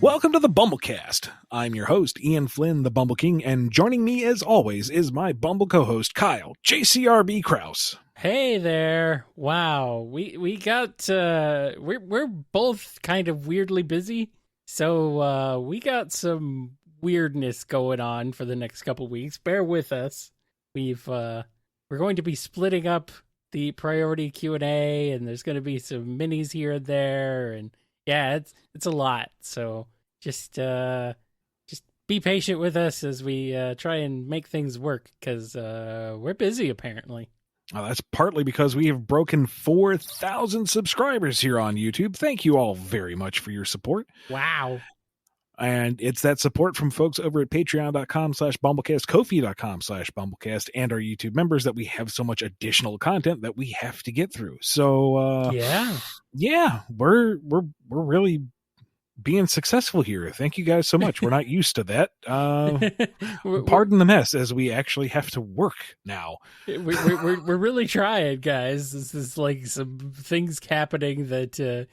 Welcome to the BumbleKast. I'm your host, Ian Flynn, the Bumble King, and joining me as always is my Bumble co-host, Kyle, JCRB Krause. Hey there. Wow. We got we're both kind of weirdly busy. So we got some weirdness going on for the next couple weeks. Bear with us. We're going to be splitting up the priority Q&A, and there's going to be some minis here and there, and yeah, it's a lot. So just be patient with us as we try and make things work, because we're busy apparently. That's partly because we have broken 4,000 subscribers here on YouTube. Thank you all very much for your support. Wow. And it's that support from folks over at patreon.com/BumbleKast, Ko-fi.com/BumbleKast, and our YouTube members that we have so much additional content that we have to get through. So yeah, we're really being successful here. Thank you guys so much. We're not used to that. Pardon the mess, as we actually have to work now. We're really trying, guys. This is like some things happening that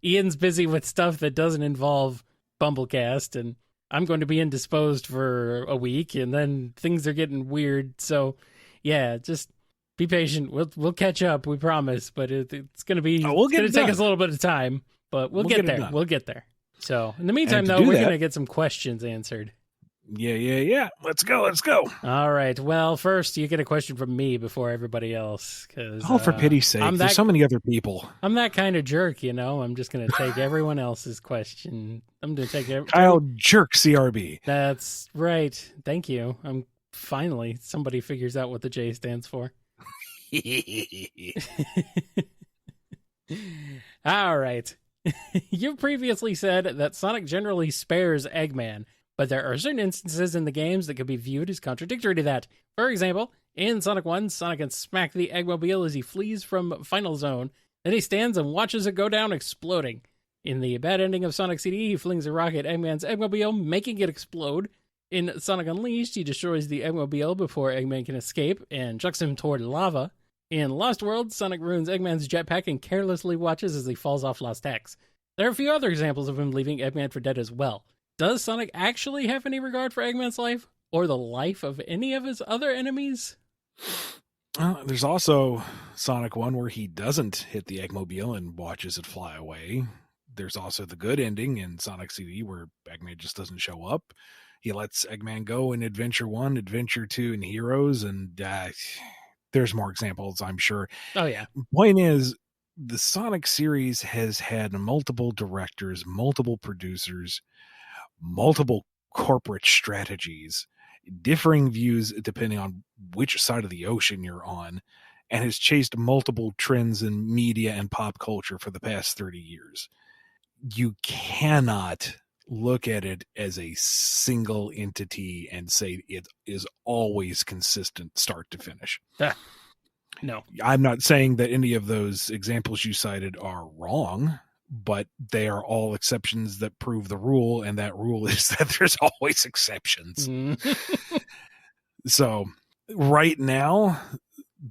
Ian's busy with stuff that doesn't involve BumbleKast, and I'm going to be indisposed for a week, and then things are getting weird. So yeah, just be patient. We'll catch up, we promise, but it's going to be take us a little bit of time, but we'll get there. We'll get there. So in the meantime, though, we're going to get some questions answered. Yeah. Let's go. All right. Well, first, you get a question from me before everybody else. For pity's sake, there's so many other people. I'm that kind of jerk, I'm just going to take everyone else's question. I'm going to take Kyle Jerk CRB. That's right. Thank you. Finally, somebody figures out what the J stands for. All right. You previously said that Sonic generally spares Eggman, but there are certain instances in the games that could be viewed as contradictory to that. For example, in Sonic 1, Sonic can smack the Eggmobile as he flees from Final Zone. Then he stands and watches it go down, exploding. In the bad ending of Sonic CD, he flings a rock at Eggman's Eggmobile, making it explode. In Sonic Unleashed, he destroys the Eggmobile before Eggman can escape and chucks him toward lava. In Lost World, Sonic ruins Eggman's jetpack and carelessly watches as he falls off Lost X. There are a few other examples of him leaving Eggman for dead as well. Does Sonic actually have any regard for Eggman's life, or the life of any of his other enemies? There's also Sonic 1 where he doesn't hit the Eggmobile and watches it fly away. There's also the good ending in Sonic CD where Eggman just doesn't show up. He lets Eggman go in Adventure 1, Adventure 2, and Heroes, and there's more examples, I'm sure. Oh, yeah. Point is, the Sonic series has had multiple directors, multiple producers, multiple corporate strategies, differing views depending on which side of the ocean you're on, and has chased multiple trends in media and pop culture for the past 30 years. You cannot look at it as a single entity and say it is always consistent start to finish. No. I'm not saying that any of those examples you cited are wrong, but they are all exceptions that prove the rule, and that rule is that there's always exceptions. So right now,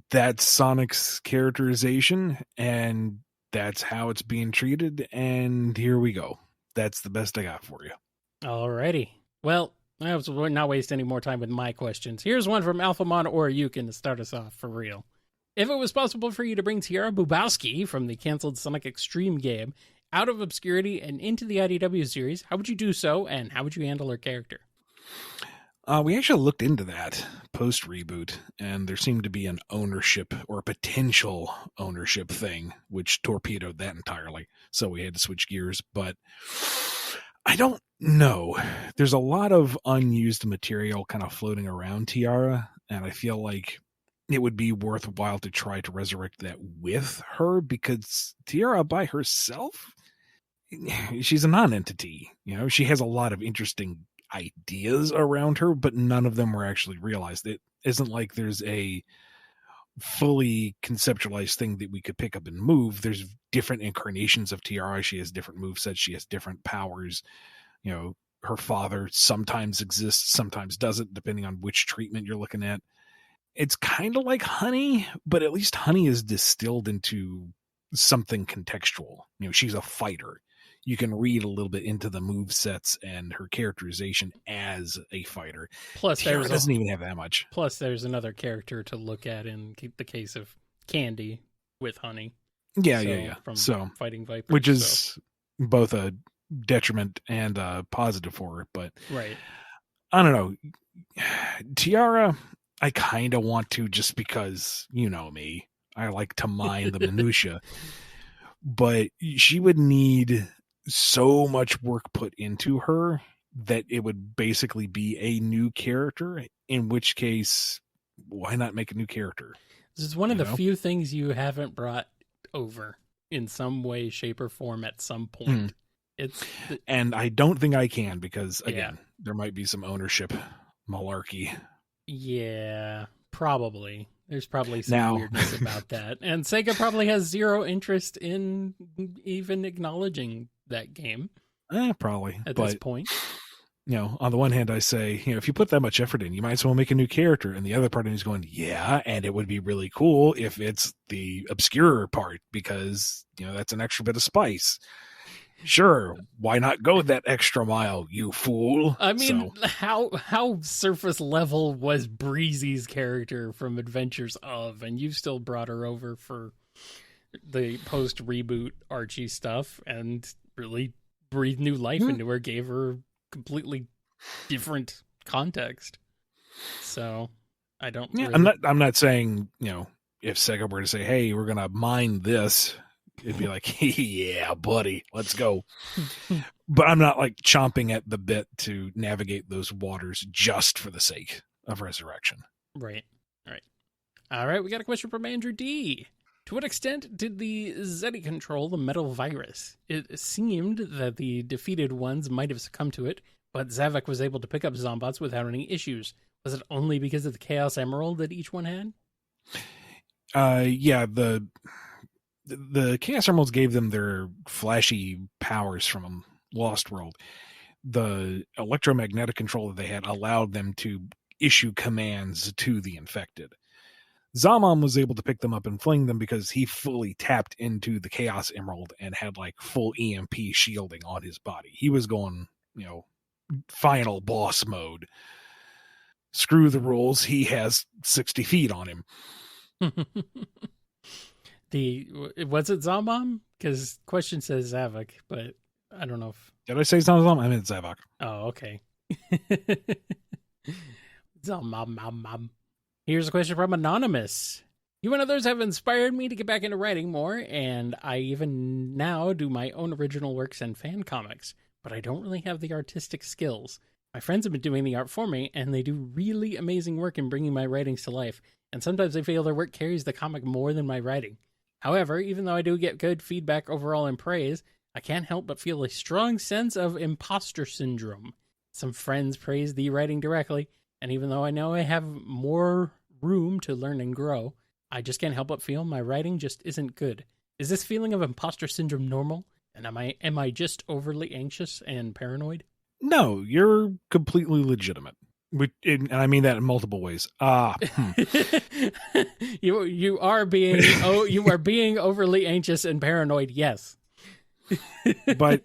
that's Sonic's characterization, and that's how it's being treated, and here we go. That's the best I got for you. Alrighty. Well, I will not waste any more time with my questions. Here's one from Alphamon or Yukin to start us off for real. If it was possible for you to bring Tiara Bubowski from the canceled Sonic Extreme game out of obscurity and into the IDW series, how would you do so, and how would you handle her character? We actually looked into that post-reboot, and there seemed to be an ownership or a potential ownership thing, which torpedoed that entirely. So we had to switch gears, but I don't know. There's a lot of unused material kind of floating around Tiara, and I feel like it would be worthwhile to try to resurrect that with her, because Tiara by herself, she's a non-entity. She has a lot of interesting ideas around her, but none of them were actually realized. It isn't like there's a fully conceptualized thing that we could pick up and move. There's different incarnations of Tiara. She has different movesets. She has different powers. Her father sometimes exists, sometimes doesn't, depending on which treatment you're looking at. It's kind of like honey, but at least honey is distilled into something contextual. She's a fighter. you can read a little bit into the move sets and her characterization as a fighter. Plus, Tiara doesn't even have that much. Plus, there's another character to look at in the case of Candy with Honey. Yeah. From Fighting Vipers. Which is both a detriment and a positive for her. But right. I don't know. Tiara, I kind of want to, just because, you know me. I like to mine the minutia. But she would need so much work put into her that it would basically be a new character, in which case, why not make a new character? This is one of the few things you haven't brought over in some way, shape, or form at some point. And I don't think I can, because, again, there might be some ownership malarkey. Yeah, probably. There's probably some weirdness about that. And Sega probably has zero interest in even acknowledging that game. Probably. At this point. On the one hand, I say, if you put that much effort in, you might as well make a new character. And the other part of me is going, yeah, and it would be really cool if it's the obscure part, because, that's an extra bit of spice. Sure, why not go that extra mile, you fool? I mean, how surface level was Breezy's character from Adventures of, and you still brought her over for the post-reboot Archie stuff and really breathed new life into her, gave her completely different context. So, I don't really... I'm not saying, if Sega were to say, hey, we're going to mine this, it'd be like, yeah, buddy, let's go. But I'm not like chomping at the bit to navigate those waters just for the sake of resurrection. Right. All right, we got a question from Andrew D. To what extent did the Zetti control the metal virus? It seemed that the defeated ones might have succumbed to it, but Zavok was able to pick up Zombots without any issues. Was it only because of the Chaos Emerald that each one had? Yeah, the Chaos Emeralds gave them their flashy powers from Lost World. The electromagnetic control that they had allowed them to issue commands to the infected. Zaman was able to pick them up and fling them because he fully tapped into the Chaos Emerald and had like full EMP shielding on his body. He was going, final boss mode. Screw the rules. He has 60 feet on him. Was it Zalmam? Because question says Zavok, but I don't know if... Did I say Zalmam? I meant Zavok. Oh, okay. Zalmam. Here's a question from Anonymous. You and others have inspired me to get back into writing more, and I even now do my own original works and fan comics, but I don't really have the artistic skills. My friends have been doing the art for me, and they do really amazing work in bringing my writings to life, and sometimes I feel their work carries the comic more than my writing. However, even though I do get good feedback overall and praise, I can't help but feel a strong sense of imposter syndrome. Some friends praise the writing directly, and even though I know I have more room to learn and grow, I just can't help but feel my writing just isn't good. Is this feeling of imposter syndrome normal? And am I just overly anxious and paranoid? No, you're completely legitimate. And I mean that in multiple ways. You are being overly anxious and paranoid, yes. But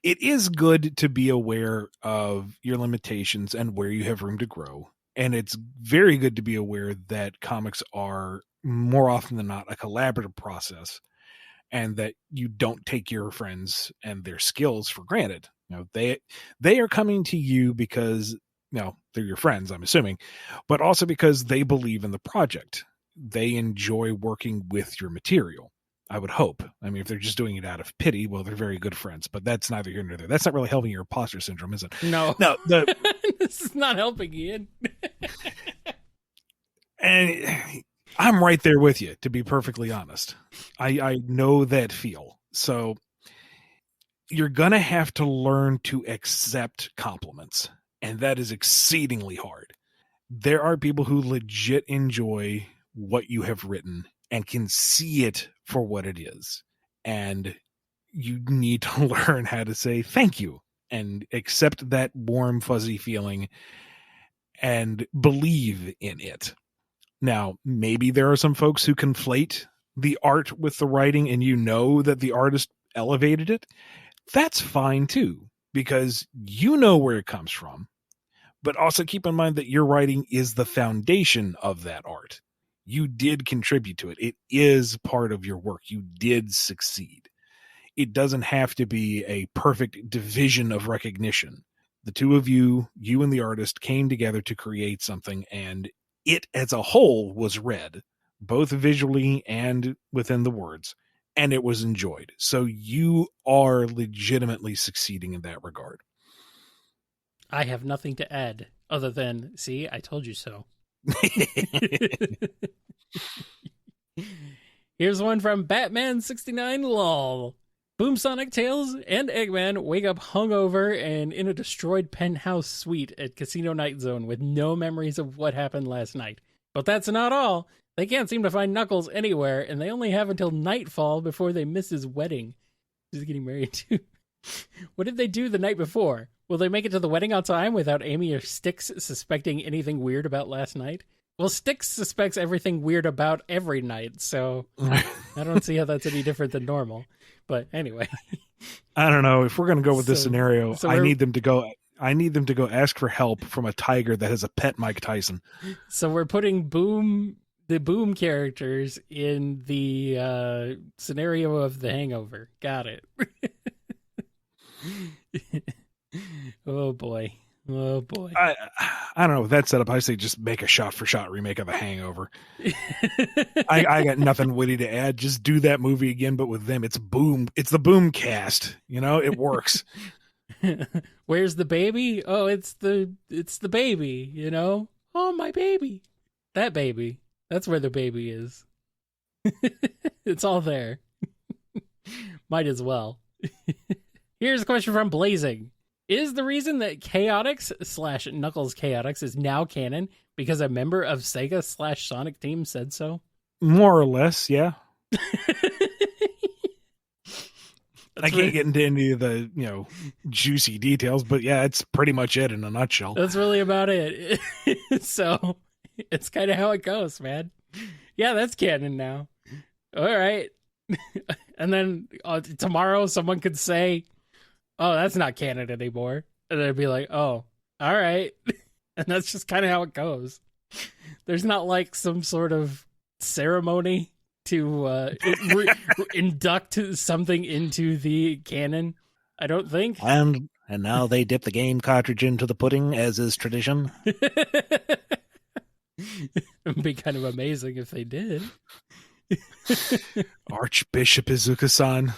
it is good to be aware of your limitations and where you have room to grow. And it's very good to be aware that comics are more often than not a collaborative process, and that you don't take your friends and their skills for granted. They are coming to you because they're your friends, I'm assuming, but also because they believe in the project. They enjoy working with your material, I would hope. I mean, if they're just doing it out of pity, well, they're very good friends, but that's neither here nor there. That's not really helping your imposter syndrome, is it? No. This is not helping, Ian. And I'm right there with you, to be perfectly honest. I know that feel. So you're going to have to learn to accept compliments, and that is exceedingly hard. There are people who legit enjoy what you have written and can see it for what it is. And you need to learn how to say thank you and accept that warm, fuzzy feeling and believe in it. Now, maybe there are some folks who conflate the art with the writing, and that the artist elevated it. that's fine too, because you know where it comes from. But also keep in mind that your writing is the foundation of that art. You did contribute to it. It is part of your work. You did succeed. It doesn't have to be a perfect division of recognition. The two of you and the artist, came together to create something, and it as a whole was read, both visually and within the words, and it was enjoyed. So you are legitimately succeeding in that regard. I have nothing to add other than, see, I told you so. Here's one from Batman69 LOL. Boom, Sonic, Tails, and Eggman wake up hungover and in a destroyed penthouse suite at Casino Night Zone with no memories of what happened last night. But that's not all. They can't seem to find Knuckles anywhere, and they only have until nightfall before they miss his wedding. He's getting married too. What did they do the night before? Will they make it to the wedding on time without Amy or Styx suspecting anything weird about last night? Well, Styx suspects everything weird about every night, so I don't see how that's any different than normal. But anyway. I don't know. If we're going to go with this scenario, so I need them to go ask for help from a tiger that has a pet Mike Tyson. So we're putting the Boom characters in the scenario of The Hangover. Got it. Oh boy. I don't know. With that setup, I say just make a shot-for-shot remake of The Hangover. I got nothing witty to add. Just do that movie again, but with them. It's Boom. It's the BumbleKast. It works. Where's the baby? Oh, it's the baby. Oh, my baby. That baby. That's where the baby is. It's all there. Might as well. Here's a question from Blazing. Is the reason that Chaotix / Knuckles Chaotix is now canon because a member of SEGA / Sonic team said so? More or less, yeah. I can't get into any of the, juicy details, but yeah, it's pretty much it in a nutshell. That's really about it. So it's kind of how it goes, man. Yeah, that's canon now. All right. And then tomorrow someone could say, oh, that's not canon anymore. And they'd be like, oh, all right. And that's just kind of how it goes. There's not like some sort of ceremony to induct something into the canon, I don't think. And now they dip the game cartridge into the pudding, as is tradition. It'd be kind of amazing if they did. Archbishop Izuka-san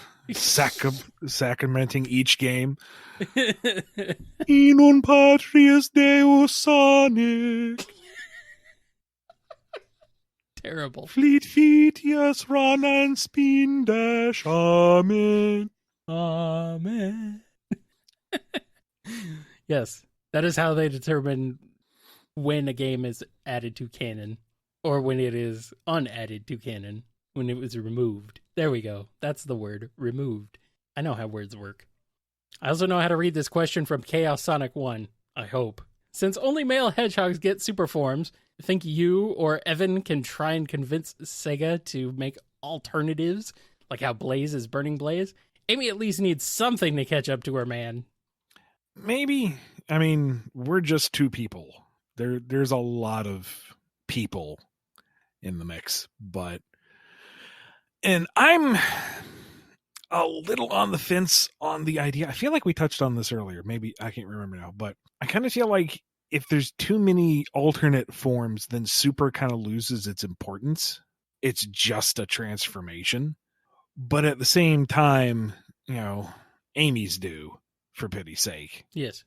sacramenting each game. In un patrias Deus Sonic. Terrible. Fleet feet, yes, run and spin dash. Amen. Amen. Yes, that is how they determine when a game is added to canon or when it is unadded to canon, when it was removed. There we go. That's the word, removed. I know how words work. I also know how to read this question from Chaos Sonic 1, I hope. Since only male hedgehogs get super forms, think you or Evan can try and convince SEGA to make alternatives, like how Blaze is Burning Blaze? Amy at least needs something to catch up to her, man. Maybe. I mean, we're just two people. There's a lot of people in the mix, and I'm a little on the fence on the idea. I feel like we touched on this earlier. Maybe I can't remember now, but I kind of feel like if there's too many alternate forms, then Super kind of loses its importance. It's just a transformation. But at the same time, Amy's due, for pity's sake. Yes.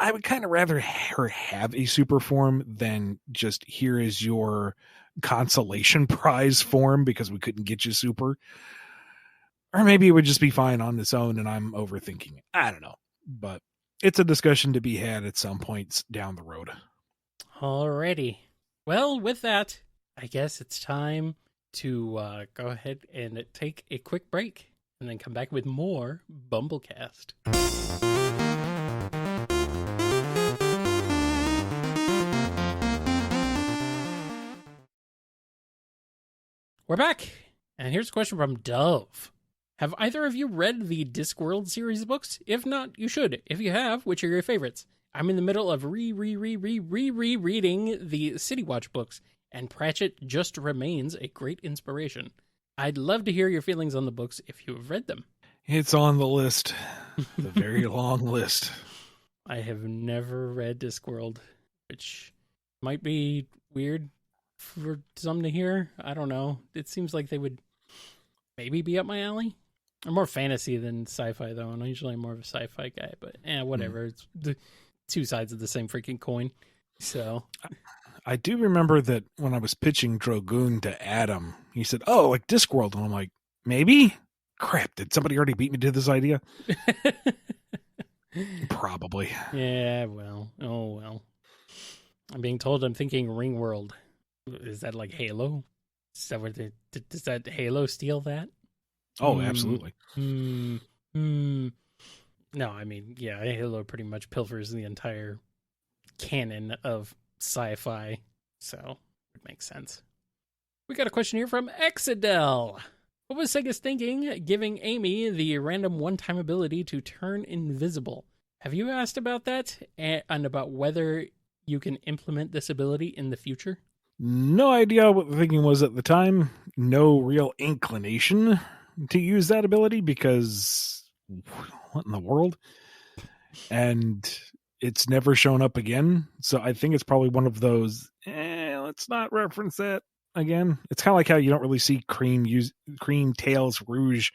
I would kind of rather her have a super form than just here is your consolation prize form because we couldn't get you super. Or maybe it would just be fine on its own and I'm overthinking it. I don't know. But it's a discussion to be had at some points down the road. Alrighty. Well, with that, I guess it's time to go ahead and take a quick break and then come back with more BumbleKast. We're back, and here's a question from Dove. Have either of you read the Discworld series of books? If not, you should. If you have, which are your favorites? I'm in the middle of rereading the City Watch books, and Pratchett just remains a great inspiration. I'd love to hear your feelings on the books if you have read them. It's on the list. The very long list. I have never read Discworld, which might be weird for some to hear. I don't know. It seems like they would maybe be up my alley. I'm more fantasy than sci-fi, though, and usually I'm more of a sci-fi guy, but whatever. It's the two sides of the same freaking coin. So I do remember that when I was pitching Drogoon to Adam, he said, "Oh, like Discworld," and I'm like, "Maybe." Crap! Did somebody already beat me to this idea? Probably. Yeah. Well. Oh well. I'm being told I'm thinking Ringworld. Is that like Halo? Is that what does that Halo steal that? Oh, absolutely. No, I mean, yeah, Halo pretty much pilfers the entire canon of sci-fi, so it makes sense. We got a question here from Exadel. What was Sega's thinking giving Amy the random one-time ability to turn invisible? Have you asked about that and about whether you can implement this ability in the future? No idea what the thinking was at the time. No real inclination to use that ability because what in the world? And it's never shown up again. So I think it's probably one of those, let's not reference that again. It's kind of like how you don't really see Cream, Tails, Rouge,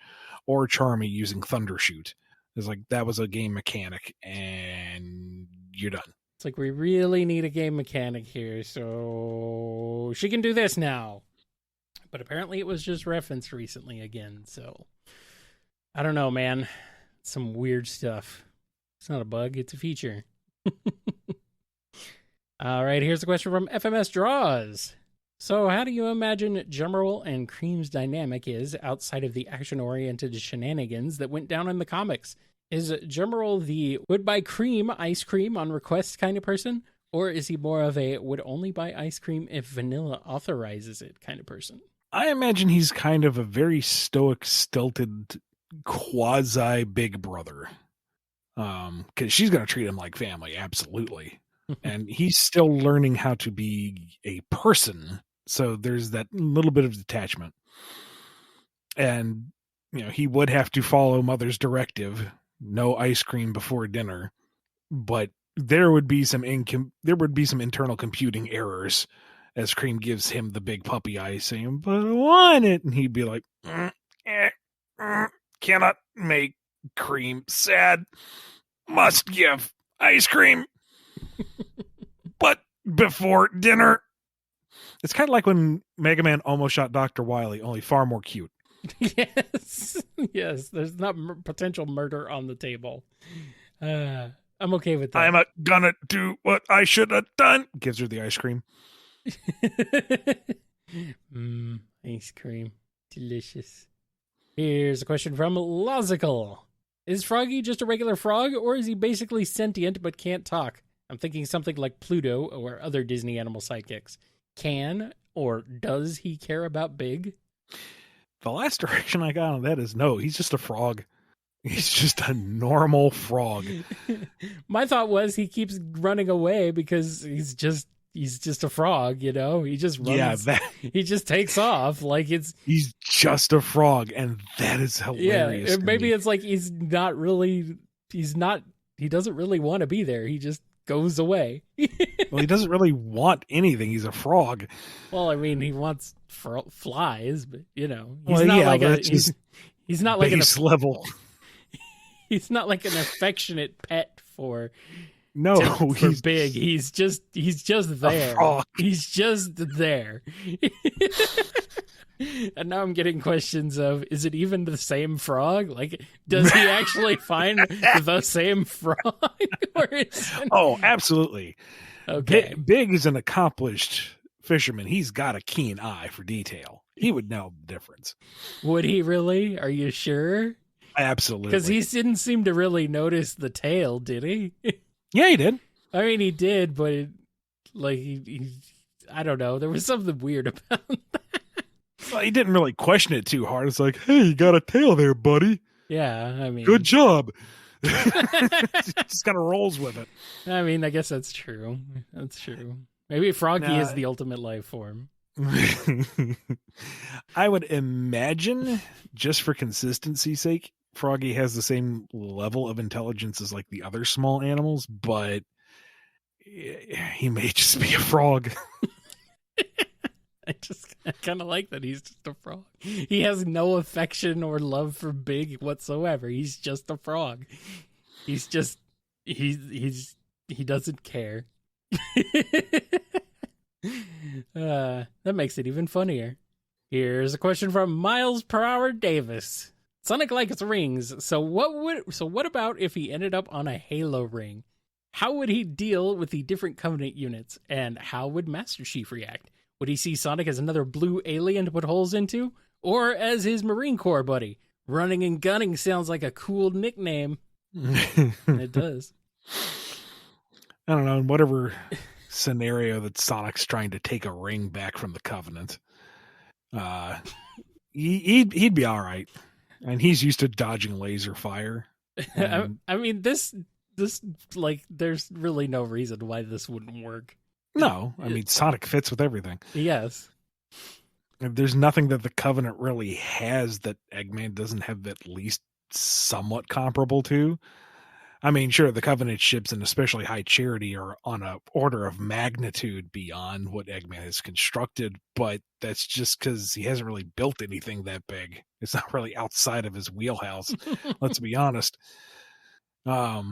or Charmy using Thundershoot. It's like that was a game mechanic and you're done. It's like we really need a game mechanic here, so she can do this now. But apparently it was just referenced recently again, so I don't know, man. Some weird stuff. It's not a bug, it's a feature. All right, here's a question from FMS Draws. So how do you imagine Gemerald and Cream's dynamic is outside of the action-oriented shenanigans that went down in the comics? Is Gemerald the would buy cream ice cream on request kind of person? Or is he more of a would only buy ice cream if vanilla authorizes it kind of person? I imagine he's kind of a very stoic, stilted, quasi big brother. Because she's going to treat him like family, absolutely. And he's still learning how to be a person. So there's that little bit of detachment. And, he would have to follow Mother's directive. No ice cream before dinner. But there would be some internal computing errors as Cream gives him the big puppy eye saying, "But I want it." And he'd be like, "Cannot make Cream sad. Must give ice cream. But before dinner." It's kind of like when Mega Man almost shot Dr. Wily, only far more cute. Yes. Yes, there's not potential murder on the table. I'm okay with that. I'm not gonna do what I should have done. Gives her the ice cream. Ice cream. Delicious. Here's a question from Logical. Is Froggy just a regular frog, or is he basically sentient but can't talk? I'm thinking something like Pluto or other Disney animal sidekicks. Can or does he care about Big? The last direction I got on that is no, he's just a frog. He's just a normal frog. My thought was he keeps running away because he's just a frog, He just runs. Yeah, he just takes off like he's just a frog, and that is hilarious. Yeah, maybe it's like he doesn't really want to be there. He just goes away. Well, he doesn't really want anything. He's a frog. Well, I mean, he wants flies, but he's not like base level. He's not like an affectionate pet for he's Big. He's just there. He's just there. And now I'm getting questions of, is it even the same frog? Like, does he actually find the same frog? Oh, absolutely. Okay. Big is an accomplished fisherman. He's got a keen eye for detail. He would know the difference. Would he really? Are you sure? Absolutely. Because he didn't seem to really notice the tail, did he? Yeah, he did. I mean, he did, but he I don't know. There was something weird about that. Well, he didn't really question it too hard. It's like, hey, you got a tail there, buddy. Yeah, I mean, Good job. Just kind of rolls with it. I mean, I guess that's true. That's true. Maybe Froggy is the ultimate life form. I would imagine, just for consistency's sake, Froggy has the same level of intelligence as like the other small animals, but he may just be a frog. I kind of like that he's just a frog. He has no affection or love for Big whatsoever. He's just a frog. He's just he doesn't care. That makes it even funnier. Here's a question from Miles Per Hour Davis. Sonic likes rings, so what about if he ended up on a Halo ring? How would he deal with the different Covenant units, and how would Master Chief react? Would he see Sonic as another blue alien to put holes into, or as his Marine Corps buddy? Running and gunning sounds like a cool nickname. It does. I don't know, in whatever scenario that Sonic's trying to take a ring back from the Covenant, he'd be all right. And he's used to dodging laser fire. I mean, this like, there's really no reason why this wouldn't work. No, I mean, Sonic fits with everything. Yes. There's nothing that the Covenant really has that Eggman doesn't have at least somewhat comparable to. I mean, sure, the Covenant ships, and especially High Charity, are on an order of magnitude beyond what Eggman has constructed, but that's just because he hasn't really built anything that big. It's not really outside of his wheelhouse, let's be honest. I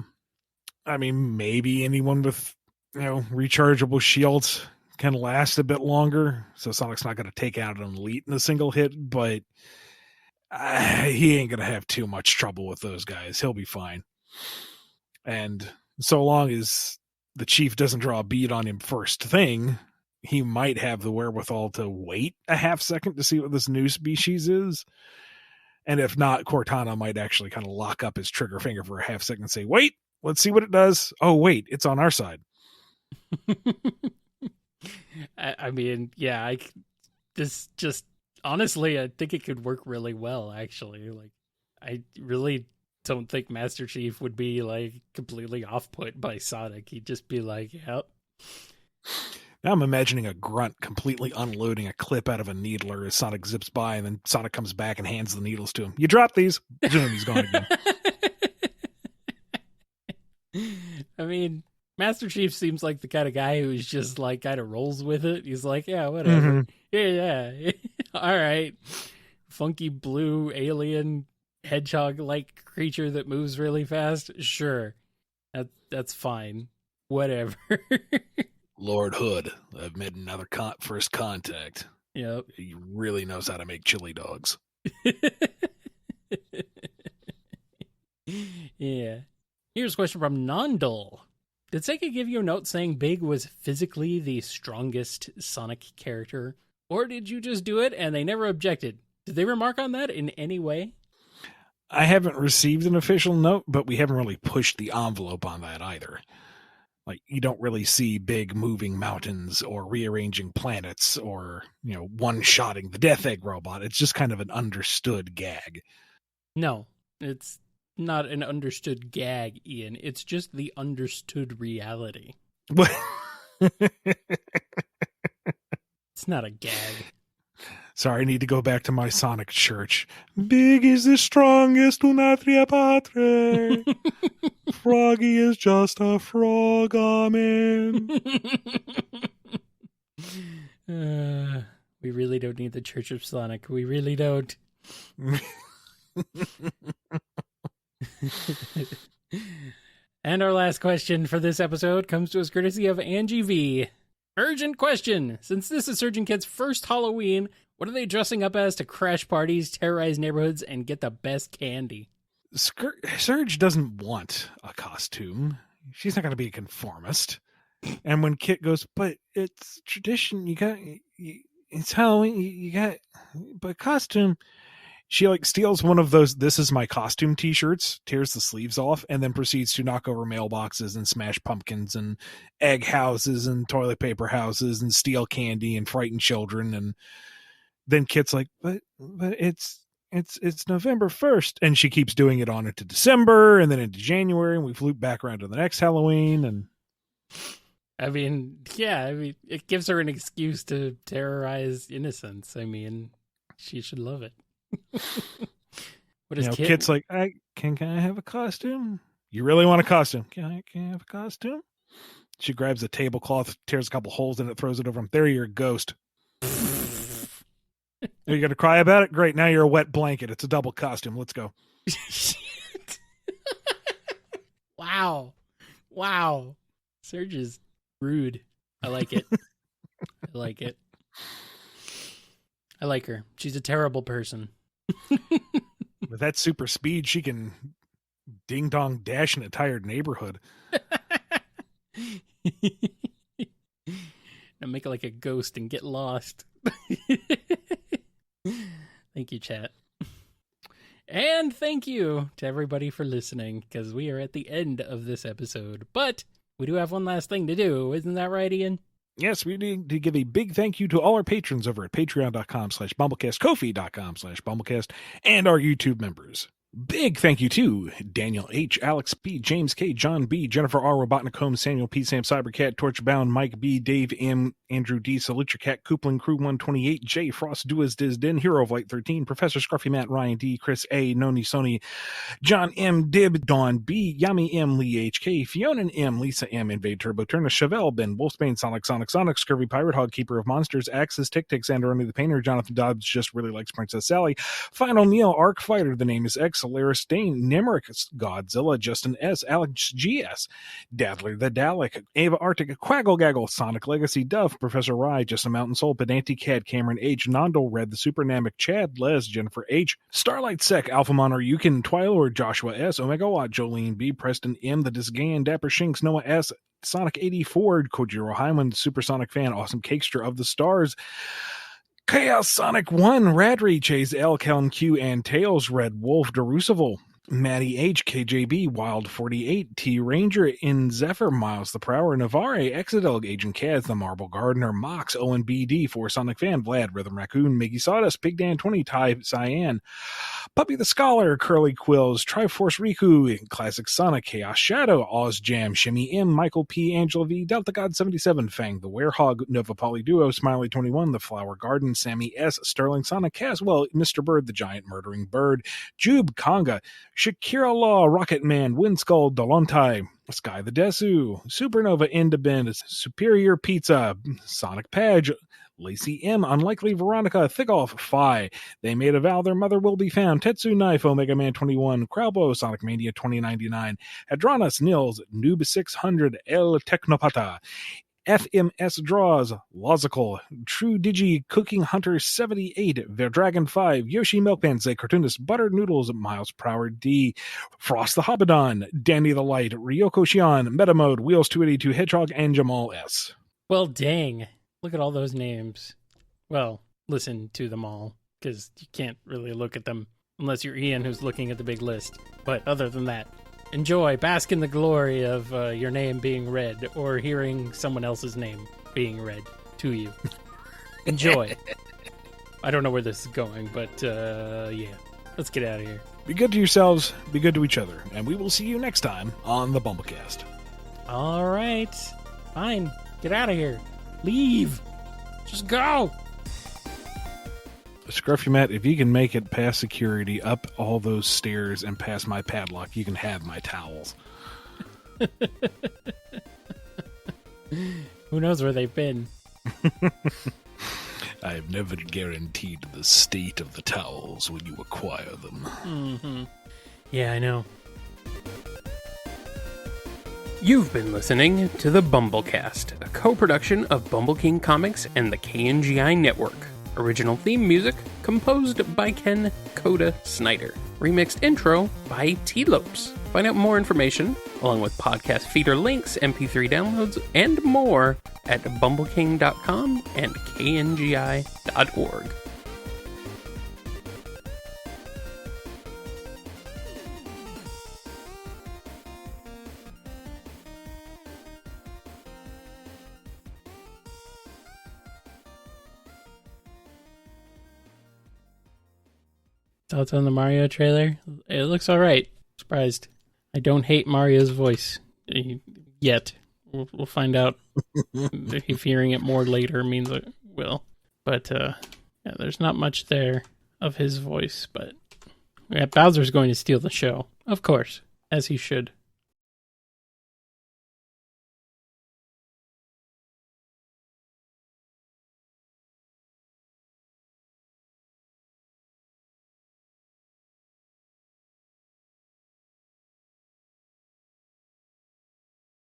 mean, maybe anyone with, rechargeable shields can last a bit longer, so Sonic's not going to take out an elite in a single hit, but he ain't going to have too much trouble with those guys. He'll be fine. And so long as the Chief doesn't draw a bead on him first thing, he might have the wherewithal to wait a half second to see what this new species is. And if not, Cortana might actually kind of lock up his trigger finger for a half second and say, wait, let's see what it does. Oh, wait, it's on our side. I mean, yeah, this just, honestly, I think it could work really well, actually. Like, I really don't think Master Chief would be, like, completely off-put by Sonic. He'd just be like, yep. Now I'm imagining a grunt completely unloading a clip out of a needler as Sonic zips by, and then Sonic comes back and hands the needles to him. You drop these. Boom, he's gone again. I mean, Master Chief seems like the kind of guy who's just, like, kind of rolls with it. He's like, yeah, whatever. Mm-hmm. Yeah. All right. Funky blue alien hedgehog-like creature that moves really fast. Sure. That's fine. Whatever. Lord Hood, I've made another first contact. Yep. He really knows how to make chili dogs. Yeah. Here's a question from Nondul. Did Sega give you a note saying Big was physically the strongest Sonic character? Or did you just do it and they never objected? Did they remark on that in any way? I haven't received an official note, but we haven't really pushed the envelope on that either. Like, you don't really see Big moving mountains or rearranging planets or, one-shotting the Death Egg robot. It's just kind of an understood gag. No, it's not an understood gag, Ian. It's just the understood reality. It's not a gag. Sorry, I need to go back to my Sonic church. Big is the strongest, unatria patre. Froggy is just a frog, amen. We really don't need the Church of Sonic. We really don't. And our last question for this episode comes to us courtesy of Angie V. Urgent question. Since this is Surgeon Kid's first Halloween, what are they dressing up as to crash parties, terrorize neighborhoods, and get the best candy? Surge doesn't want a costume. She's not going to be a conformist. And when Kit goes, but it's tradition, it's Halloween, you got, but costume, she steals one of those "This is my costume" t-shirts, tears the sleeves off, and then proceeds to knock over mailboxes and smash pumpkins and egg houses and toilet paper houses and steal candy and frighten children. And then Kit's like, but it's November 1st. And she keeps doing it on into December and then into January. And we loop back around to the next Halloween. And I mean, it gives her an excuse to terrorize innocents. I mean, she should love it. What is Kit? Kit's like, can I have a costume? You really want a costume? Can I have a costume? She grabs a tablecloth, tears a couple holes in it, throws it over him. There, you're a ghost. Are you going to cry about it? Great. Now you're a wet blanket. It's a double costume. Let's go. Wow. Serge is rude. I like it. I like it. I like her. She's a terrible person. With that super speed, she can ding-dong dash an entire neighborhood. And make it like a ghost and get lost. Thank you, chat. And thank you to everybody for listening, because we are at the end of this episode. But we do have one last thing to do. Isn't that right, Ian? Yes, we need to give a big thank you to all our patrons over at patreon.com/BumbleKast, Ko-fi.com/BumbleKast, and our YouTube members. Big thank you to Daniel H., Alex B., James K., John B., Jennifer R., Robotnik Holmes, Samuel P., Sam Cybercat, Torchbound, Mike B., Dave M., Andrew D., Salute Your Cat, Coupling Crew 128, J. Frost, Duas Diz Din, Hero of Light 13, Professor Scruffy Matt, Ryan D., Chris A., Noni Sony, John M., Dib, Dawn B., Yami M., Lee HK, Fiona M., Lisa M., Invade Turbo, Turner, Chevelle, Ben, Wolfsbane, Sonic, Scurvy, Pirate Hog, Keeper of Monsters, Axis, Tic Tic, Xander, the Painter, Jonathan Dobbs just really likes Princess Sally, Final Neil, Arc Fighter, The Name is X, Solaris Dane, Nemric, Godzilla, Justin S., Alex GS, Dadler the Dalek, Ava Arctic, Quaggle Gaggle, Sonic Legacy, Dove, Professor Rye, Just a Mountain Soul, Pedanti Cad, Cameron H., Nondel Red, The Supernamic, Chad, Les, Jennifer H., Starlight Sec, Alphamon Ryukin, Twilord, Joshua S., Omega Watt, Jolene B., Preston M., The Disgan, Dapper Shinks, Noah S., Sonic 84, Kojiro Hyman, Supersonic Fan, Awesome Cakester of the Stars, Chaos Sonic 1, Radry, Chase L, Calum Q, and Tails, Red Wolf, Derusival, Maddie H, KJB, Wild 48, T Ranger, In Zephyr, Miles the Prower, Navarre, Exidel, Agent Kaz, The Marble Gardener, Mox, Owen BD, For Sonic Fan, Vlad, Rhythm Raccoon, Miggy Sawdust, Big Dan 20, Ty Cyan, Puppy the Scholar, Curly Quills, Triforce Riku, Classic Sonic, Chaos Shadow, Oz Jam, Shimmy M, Michael P, Angela V, Delta God 77, Fang the Werehog, Nova Poly Duo, Smiley 21, The Flower Garden, Sammy S, Sterling Sonic, Caswell, Mr. Bird, The Giant Murdering Bird, Jube Conga, Shakira Law, Rocket Man, Windskull, Dalontai, Sky the Desu, Supernova Independence, Superior Pizza, Sonic Page, Lacey M, Unlikely Veronica, Thickoff, Phi, They Made a Vow Their Mother Will Be Found, Tetsu Knife, Omega Man 21, Crowbo, Sonic Mania 2099, Hadronis, Nils, Noob 600, El Technopata, FMS Draws, Logical, True Digi, Cooking Hunter 78, Verdragon 5, Yoshi Milkman, Zay Cartoonist, Buttered Noodles, Miles Prower D, Frost the Hobbadon, Danny the Light, Ryoko Shion, Metamode, Wheels 282, Hedgehog, and Jamal S. Well, dang. Look at all those names. Well, listen to them all, because you can't really look at them unless you're Ian, who's looking at the big list. But other than that, enjoy, bask in the glory of your name being read, or hearing someone else's name being read to you. Enjoy. I don't know where this is going, but yeah. Let's get out of here. Be good to yourselves, be good to each other, and we will see you next time on the BumbleKast. All right. Fine. Get out of here. Leave. Just go. Scruffy Matt, if you can make it past security, up all those stairs, and past my padlock, you can have my towels. Who knows where they've been? I have never guaranteed the state of the towels when you acquire them. Mm-hmm. Yeah, I know. You've been listening to the BumbleKast, a co-production of Bumble King Comics and the KNGI Network. Original theme music composed by Ken Coda Snyder. Remixed intro by T-Lopes. Find out more information, along with podcast feeder links, MP3 downloads, and more at bumbleking.com and kngi.org. Thoughts on the Mario trailer? It looks all right. Surprised. I don't hate Mario's voice yet. We'll find out if hearing it more later means it will. But yeah, there's not much there of his voice. But yeah, Bowser's going to steal the show, of course, as he should.